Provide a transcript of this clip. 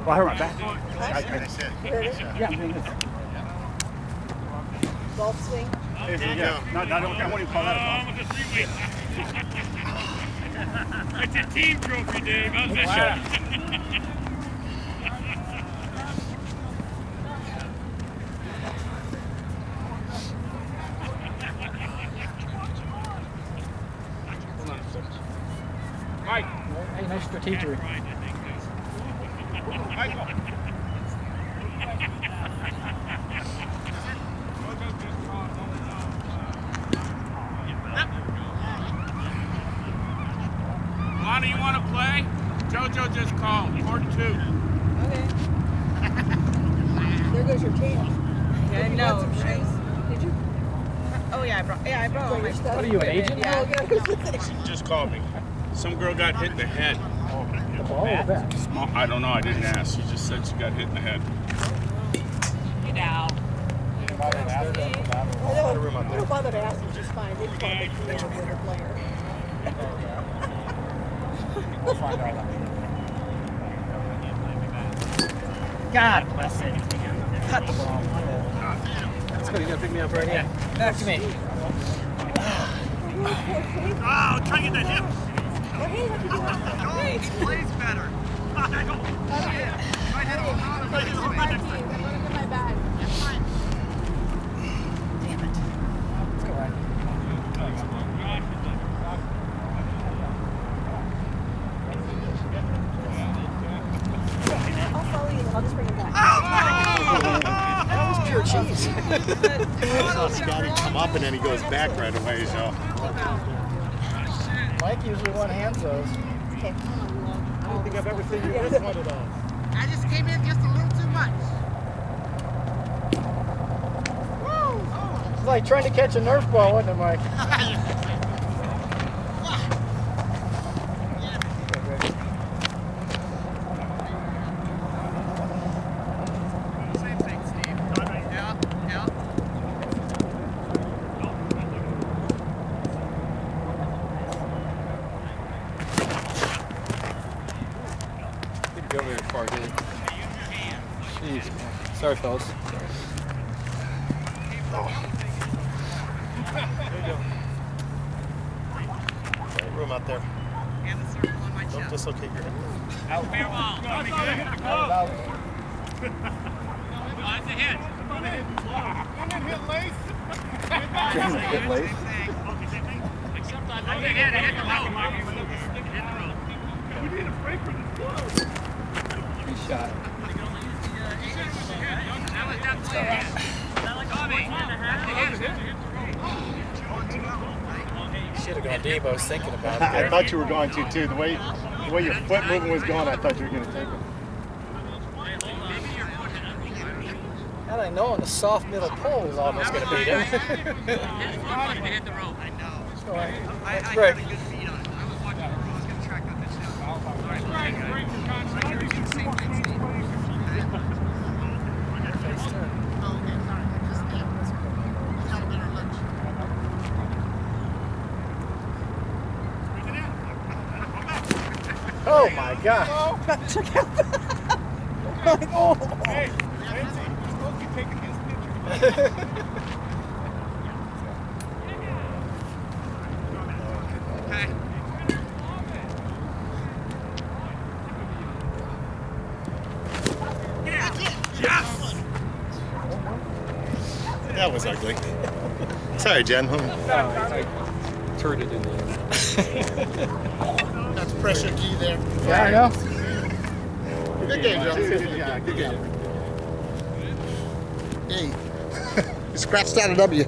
Well, I hurt my back. Yeah. Golf swing? Yeah. I won't even call that a golf. It's a team trophy, Dave. How's that? Mike. Hey, nice strategery. Michael. Lonnie, you want to play? JoJo just called. Court 2. Okay. There goes your tan. Yeah, I know. Did you? Oh yeah, I brought my stuff. What are you, an agent? Yeah. She just called me. Some girl got hit in the head. The ball or the bat? I don't know. I didn't ask. She just said she got hit in the head. Get out. I don't bother to ask, which is fine. They just want to make you a better player. God bless it. Cut the ball. Let's go. You gotta pick me up right here. Back to me. Oh, try to get that hip. Hey, Plays better. I don't. Damn it. Let's go right. I'll follow you. I'll just bring it back. That was pure cheese. I saw Scotty come up and then he goes back right away, so. Mike usually one hands those. Okay. I don't think I've ever seen you with one of those. I just came in just a little too much. It's like trying to catch a Nerf ball, wasn't it, Mike? Same thing, Steve. Yeah. Didn't go very far, did he? Jeez. Sorry, fellas. Room out there. And the circle on my Don't chest. dislocate your hip. Fair ball. Got the hit. Hit late. Except I know they hit the road. Hit the road. We need a break for this. Good shot. That was definitely a hit. Tommy, that's a hit. Should have gone deep. I was thinking about I it. thought you were going to too. The way your foot movement was going, I thought you were going to take it. Had I known the soft middle pole was almost going to beat him. Hit the road. I know. All right. I Let's got break. a good feed on it. I was watching the road. I was going to track on this down. All right, same thing, Steve. Face turn. Oh, okay, sorry. Just, yeah. Had a better lunch. Oh my God! Check out that! Oh. Hey, Lindsay, you're supposed to be taking his picture. Okay. Yes! That was ugly. Sorry, Jen. I turned it in the end. That's pressure key there. Yeah, I know. Good game, Joe. Yeah, good game. Hey, you scratched out a W.